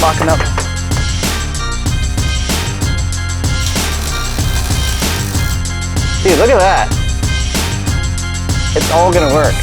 locking up. Dude, look at that. It's all gonna work.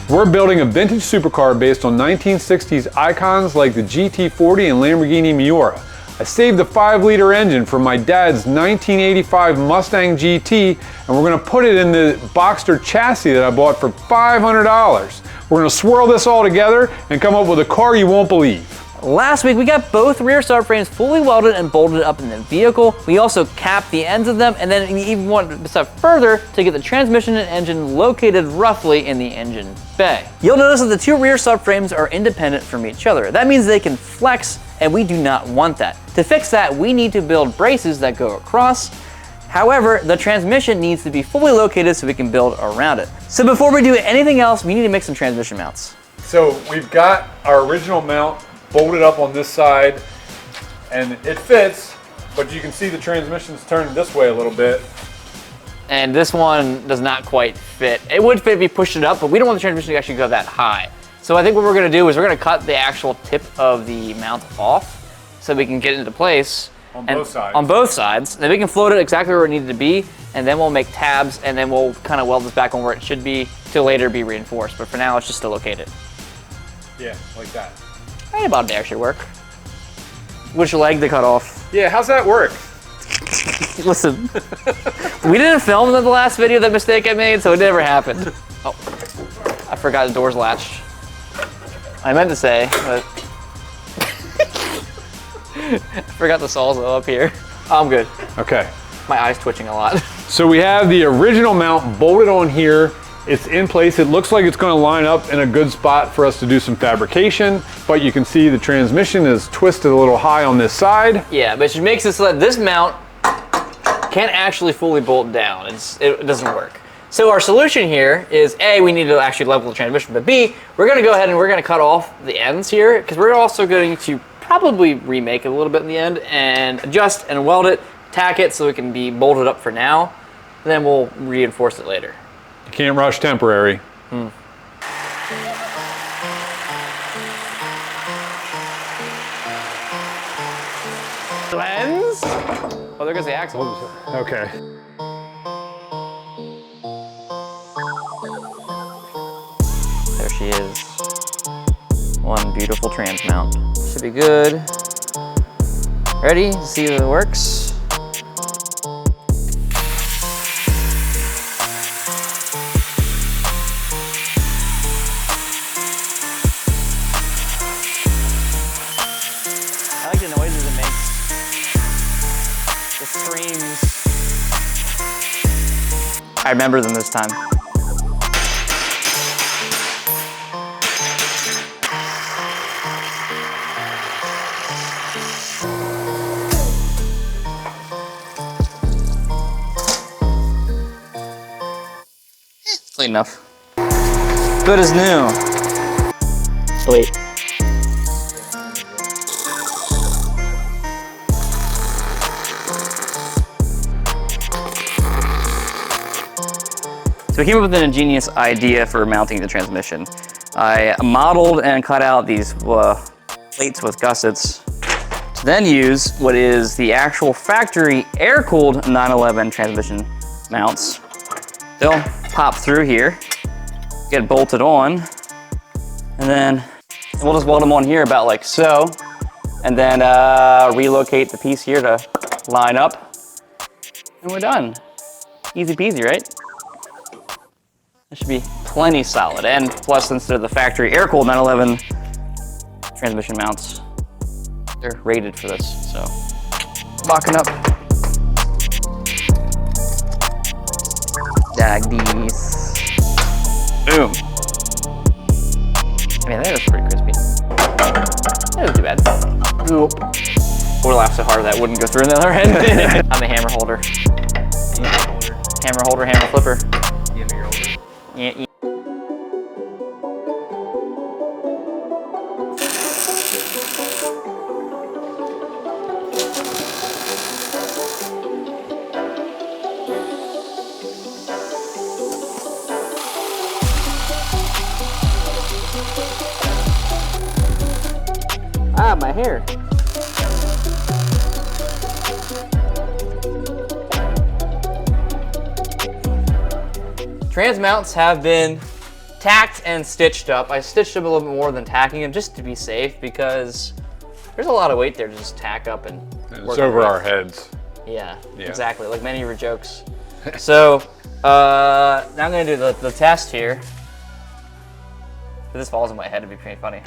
We're building a vintage supercar based on 1960s icons like the GT40 and Lamborghini Miura. I saved the 5-liter engine from my dad's 1985 Mustang GT, and we're gonna put it in the Boxster chassis that I bought for $500. We're gonna swirl this all together and come up with a car you won't believe. Last week, we got both rear subframes fully welded and bolted up in the vehicle. We also capped the ends of them, and then we even went a step further to get the transmission and engine located roughly in the engine bay. You'll notice that the two rear subframes are independent from each other. That means they can flex, and we do not want that. To fix that, we need to build braces that go across. However, the transmission needs to be fully located so we can build around it. So before we do anything else, we need to make some transmission mounts. So we've got our original mount bolted up on this side, and it fits, but you can see the transmission's turned this way a little bit. And this one does not quite fit. It would fit if you pushed it up, but we don't want the transmission to actually go that high. So I think what we're gonna do is we're gonna cut the actual tip of the mount off so we can get it into place. On both sides. On both sides. Then we can float it exactly where it needed to be, and then we'll make tabs, and then we'll kind of weld this back on where it should be to later be reinforced. But for now, it's just to locate it. Yeah, like that. Right about there should work. Which leg to cut off? Yeah, how's that work? Listen, we didn't film the last video, that mistake I made, so it never happened. Oh, I forgot the door's latched. I meant to say, but I forgot the sawzall up here. I'm good. Okay. My eye's twitching a lot. So we have the original mount bolted on here. It's in place. It looks like it's going to line up in a good spot for us to do some fabrication, but you can see the transmission is twisted a little high on this side. Yeah, but it makes it so that this mount can't actually fully bolt down. It doesn't work. So our solution here is A, we need to actually level the transmission, but B, we're going to go ahead and we're going to cut off the ends here, because we're also going to probably remake it a little bit in the end and adjust and weld it, tack it so it can be bolted up for now, and then we'll reinforce it later. You can't rush temporary. Lens? Oh, there goes the axle. Okay. There she is. One beautiful trans mount. Should be good. Ready to see if it works? I like the noises it makes. The screams. I remember them this time. Clean enough. Good as new. Wait. So we came up with an ingenious idea for mounting the transmission. I modeled and cut out these plates with gussets to then use what is the actual factory air-cooled 911 transmission mounts. They'll pop through here, get bolted on, and then we'll just weld them on here about like so, and then relocate the piece here to line up, and we're done. Easy peasy, right? That should be plenty solid, and plus since they're the factory air-cooled 911 transmission mounts, they're rated for this, so locking up. Dag these. Boom. I mean, that was pretty crispy. That wasn't too bad. Nope. I would laugh so hard that wouldn't go through the other end. I'm a hammer holder. Hammer holder, hammer flipper. You have your holder? Yeah. got my hair. Trans mounts have been tacked and stitched up. I stitched them a little bit more than tacking them just to be safe because there's a lot of weight there to just tack up and it's over our heads. Yeah, exactly, like many of your jokes. So now I'm gonna do the test here. If this falls in my head, it'd be pretty funny.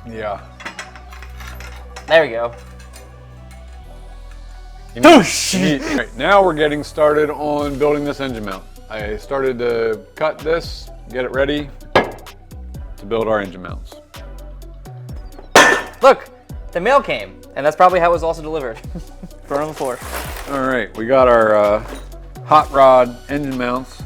Yeah. There we go. Right, now we're getting started on building this engine mount. I started to cut this, get it ready to build our engine mounts. Look, the mail came, and that's probably how it was also delivered. Thrown on the floor. All right, we got our hot rod engine mounts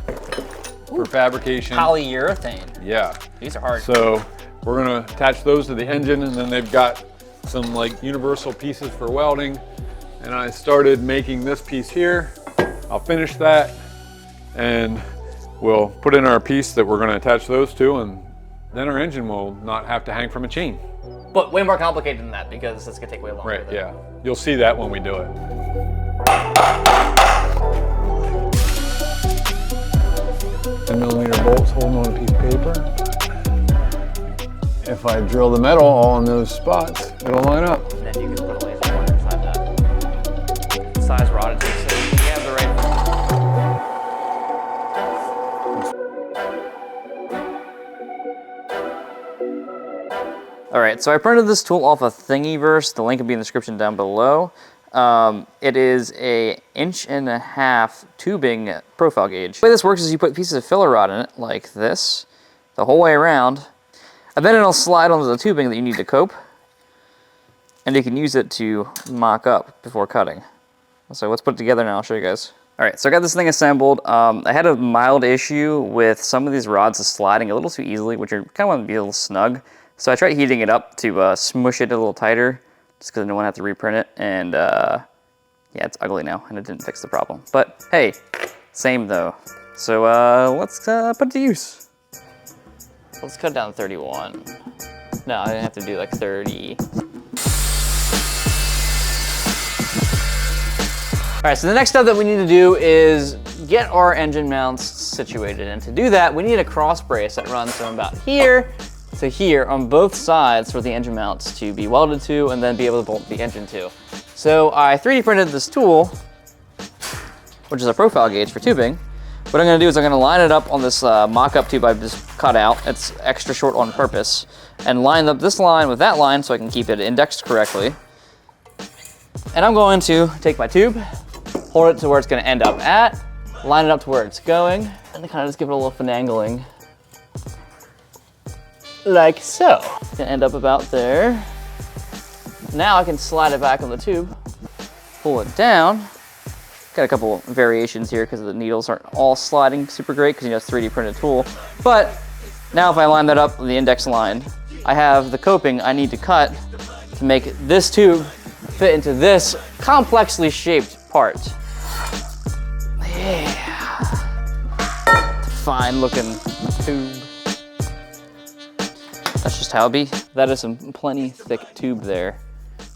for fabrication. Polyurethane. Yeah. These are hard. So we're gonna attach those to the engine, and then they've got some like universal pieces for welding. And I started making this piece here. I'll finish that, and we'll put in our piece that we're gonna attach those to, and then our engine will not have to hang from a chain. But way more complicated than that because it's gonna take way longer. Right, yeah. You'll see that when we do it. 10mm bolts holding on a piece of paper. If I drill the metal all in those spots, it'll line up. And then you can put a laser pointer inside that size rod it takes, so you have the right. All right, so I printed this tool off of Thingiverse. The link will be in the description down below. It is a 1.5" tubing profile gauge. The way this works is you put pieces of filler rod in it like this, the whole way around, and then it'll slide onto the tubing that you need to cope, and you can use it to mock up before cutting. So let's put it together now, I'll show you guys. All right, so I got this thing assembled. I had a mild issue with some of these rods sliding a little too easily, which are kind of want to be a little snug. So I tried heating it up to smush it a little tighter, just because I didn't want to have to reprint it, and yeah, it's ugly now, and it didn't fix the problem. But hey, same though. So let's put it to use. Let's cut down to 31. No, I didn't have to do like 30. All right, so the next step that we need to do is get our engine mounts situated. And to do that, we need a cross brace that runs from about here to here on both sides for the engine mounts to be welded to and then be able to bolt the engine to. So I 3D printed this tool, which is a profile gauge for tubing. What I'm gonna do is I'm gonna line it up on this mock-up tube I've just cut out. It's extra short on purpose. And line up this line with that line so I can keep it indexed correctly. And I'm going to take my tube, hold it to where it's gonna end up at, line it up to where it's going, and then kind of just give it a little finagling. Like so. It's gonna end up about there. Now I can slide it back on the tube, pull it down. Got a couple variations here because the needles aren't all sliding super great because it's a 3D printed tool. But now if I line that up with the index line, I have the coping I need to cut to make this tube fit into this complexly shaped part. Yeah. Fine looking tube. That's just how it be. That is some plenty thick tube there.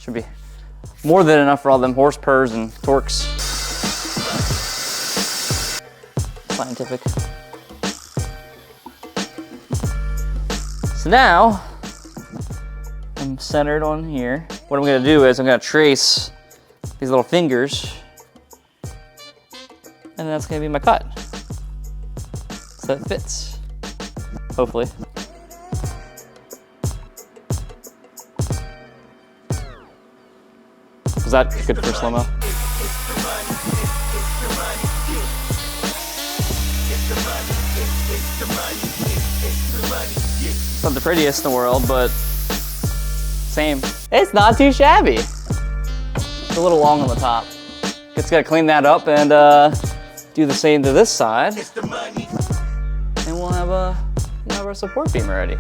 Should be more than enough for all them horse purrs and torques. Scientific. So now, I'm centered on here. What I'm gonna do is I'm gonna trace these little fingers, and that's gonna be my cut. So it fits, hopefully. Was that good for slow-mo? It's not the prettiest in the world, but same. It's not too shabby. It's a little long on the top. Just gotta clean that up and do the same to this side. And we'll have our support beam ready.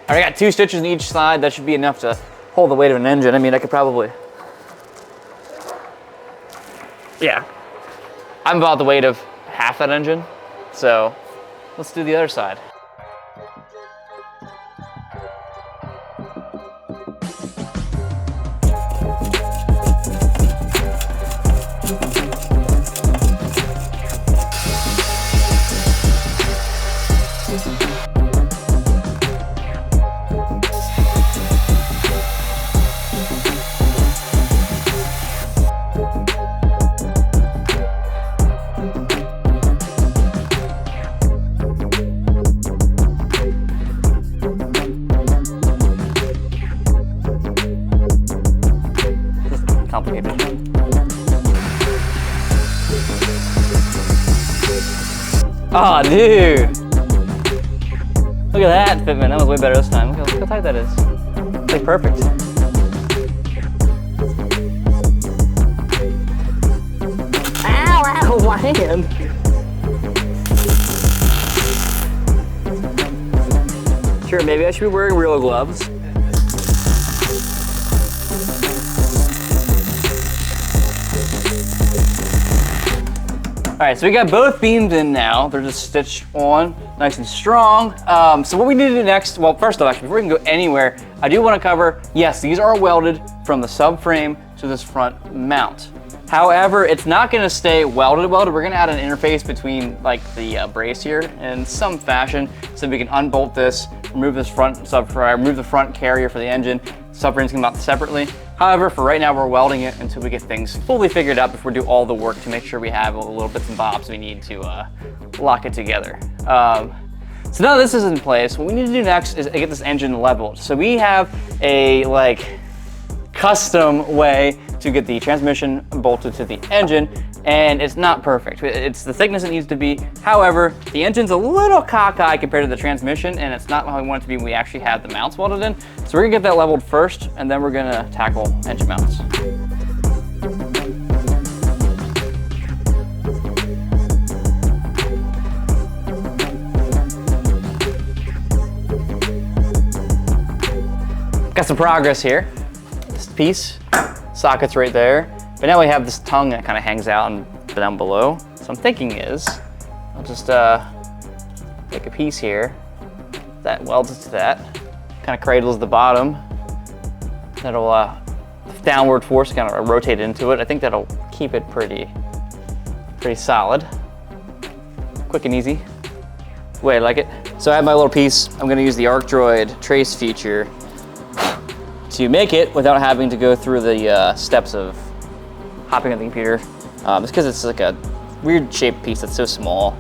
All I got 2 stitches on each side. That should be enough to hold the weight of an engine. I mean, I could probably, yeah. I'm about the weight of half that engine. So let's do the other side. Complicated. Oh, dude. Look at that fitment. That was way better this time. Look how tight that is. It's like perfect. Ow, my hand. Sure, maybe I should be wearing real gloves. All right, so we got both beams in now. They're just stitched on, nice and strong. So what we need to do next, well, first off, actually, before we can go anywhere, I do want to cover, yes, these are welded from the subframe to this front mount. However, it's not going to stay welded. We're going to add an interface between like the brace here in some fashion, so we can unbolt this, remove this front subframe, remove the front carrier for the engine. Subframes can mount separately. However, for right now, we're welding it until we get things fully figured out before we do all the work to make sure we have all the little bits and bobs we need to lock it together. So now this is in place, what we need to do next is get this engine leveled. So we have a like custom way to get the transmission bolted to the engine, and it's not perfect. It's the thickness it needs to be. However, the engine's a little cockeyed compared to the transmission, and it's not how we want it to be when we actually have the mounts welded in. So we're gonna get that leveled first, and then we're gonna tackle engine mounts. Got some progress here. This piece, socket's right there. But now we have this tongue that kind of hangs out and down below. So I'm thinking is, I'll just take a piece here that welds it to that, kind of cradles the bottom. That'll, downward force kind of rotate into it. I think that'll keep it pretty solid. Quick and easy, the way I like it. So I have my little piece. I'm gonna use the ArcDroid trace feature to make it without having to go through the steps of hopping on the computer. It's because it's like a weird shaped piece that's so small.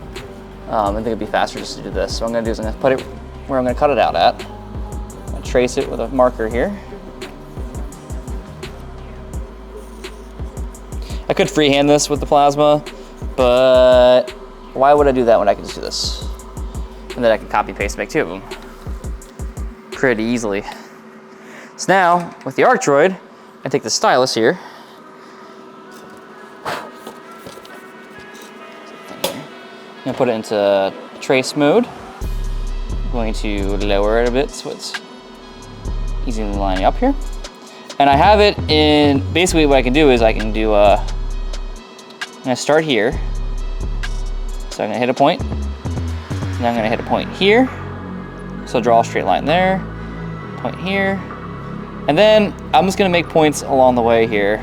I think it'd be faster just to do this. So what I'm gonna do is I'm gonna put it where I'm gonna cut it out at. I'm gonna trace it with a marker here. I could freehand this with the plasma, but why would I do that when I can just do this? And then I can copy paste and make 2 of them pretty easily. So now, with the ArcDroid, I take the stylus here. I'm gonna put it into trace mode. I'm going to lower it a bit so it's easily lining up here. And I have it in, basically what I can do is I can do, I'm gonna start here. So I'm gonna hit a point, and then I'm gonna hit a point here. So draw a straight line there, point here. And then I'm just gonna make points along the way here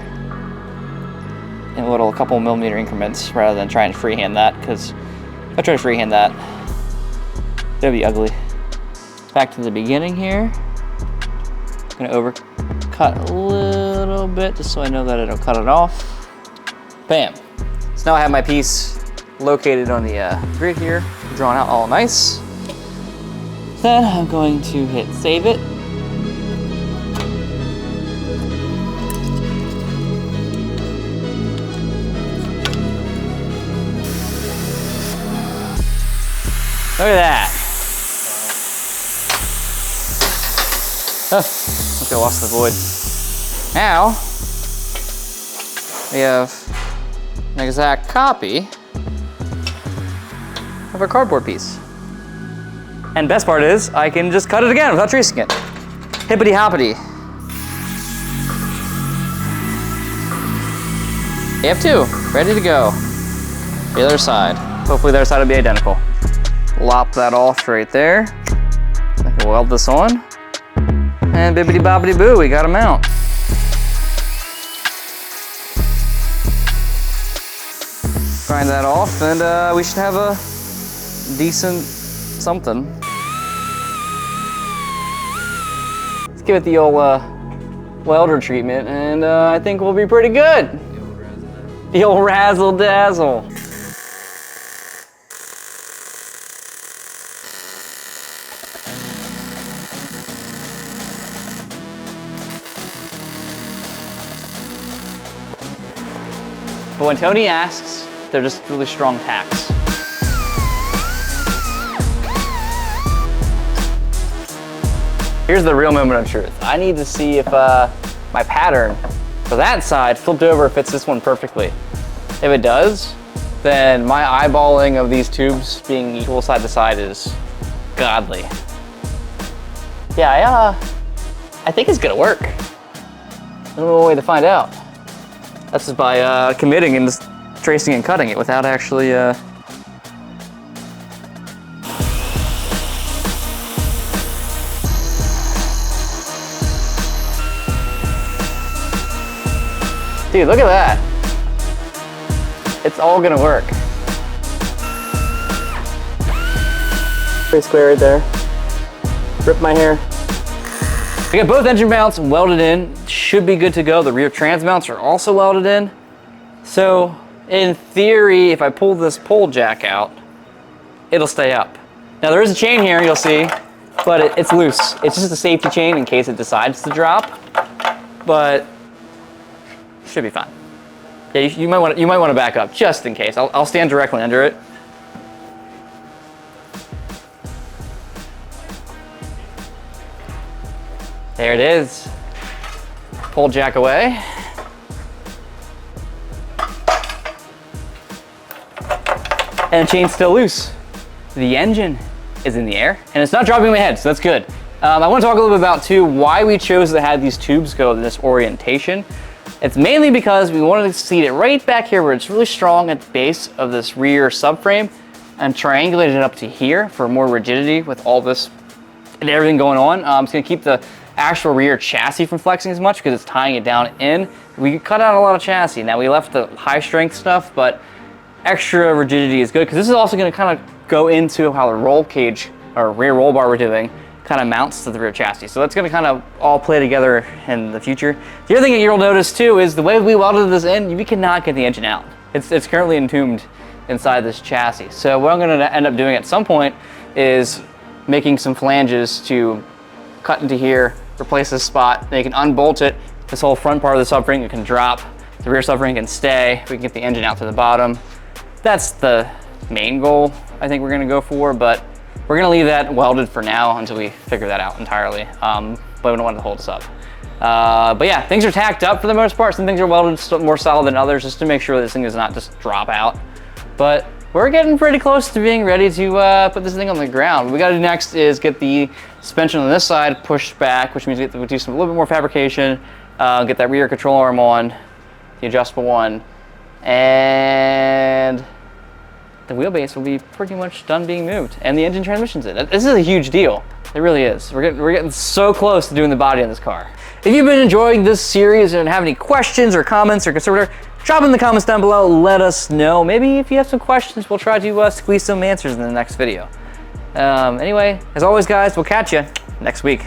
in a couple millimeter increments rather than trying to freehand that, because if I try to freehand that, that'd be ugly. Back to the beginning here. I'm gonna overcut a little bit just so I know that it'll cut it off. Bam. So now I have my piece located on the grid here, drawn out all nice. Then I'm going to hit save it. Look at that. Oh, okay, I lost the void. Now, we have an exact copy of our cardboard piece. And best part is, I can just cut it again without tracing it. Hippity hoppity. You have two, ready to go. The other side. Hopefully the other side will be identical. Lop that off right there. I can weld this on. And bibbity bobbity boo, we got a mount. Grind that off and we should have a decent something. Let's give it the old welder treatment and I think we'll be pretty good. The old razzle dazzle. But when Tony asks, they're just really strong tacks. Here's the real moment of truth. I need to see if my pattern for that side flipped over fits this one perfectly. If it does, then my eyeballing of these tubes being equal side to side is godly. Yeah, I think it's gonna work. I don't know a way to find out. That's just by committing and just tracing and cutting it without actually Dude, look at that. It's all gonna work. Pretty square right there. Rip my hair. We got both engine mounts welded in. Should be good to go. The rear trans mounts are also welded in. So in theory, if I pull this pole jack out, it'll stay up. Now there is a chain here, you'll see, but it's loose. It's just a safety chain in case it decides to drop, but should be fine. Yeah, you might want to back up just in case. I'll stand directly under it. There it is. Pull jack away. And the chain's still loose. The engine is in the air and it's not dropping my head, so that's good. I want to talk a little bit about too why we chose to have these tubes go in this orientation. It's mainly because we wanted to seat it right back here where it's really strong at the base of this rear subframe and triangulate it up to here for more rigidity with all this and everything going on. It's going to keep the actual rear chassis from flexing as much because it's tying it down in. We cut out a lot of chassis. Now we left the high strength stuff, but extra rigidity is good because this is also going to kind of go into how the roll cage or rear roll bar we're doing kind of mounts to the rear chassis. So that's going to kind of all play together in the future. The other thing that you'll notice too is the way we welded this in, we cannot get the engine out. It's currently entombed inside this chassis. So what I'm going to end up doing at some point is making some flanges to cut into here, replace this spot, then you can unbolt it. This whole front part of the subframe can drop, the rear subframe can stay, we can get the engine out to the bottom. That's the main goal I think we're gonna go for, but we're gonna leave that welded for now until we figure that out entirely. But we don't want it to hold us up. But yeah, things are tacked up for the most part. Some things are welded more solid than others just to make sure this thing does not just drop out. But we're getting pretty close to being ready to put this thing on the ground. What we gotta do next is get the suspension on this side pushed back, which means we have to do a little bit more fabrication, get that rear control arm on, the adjustable one, and the wheelbase will be pretty much done being moved, and the engine transmission's in. This is a huge deal. It really is. We're getting so close to doing the body on this car. If you've been enjoying this series and have any questions or comments or consider, drop in the comments down below. Let us know. Maybe if you have some questions, we'll try to squeeze some answers in the next video. Anyway, as always, guys, we'll catch you next week.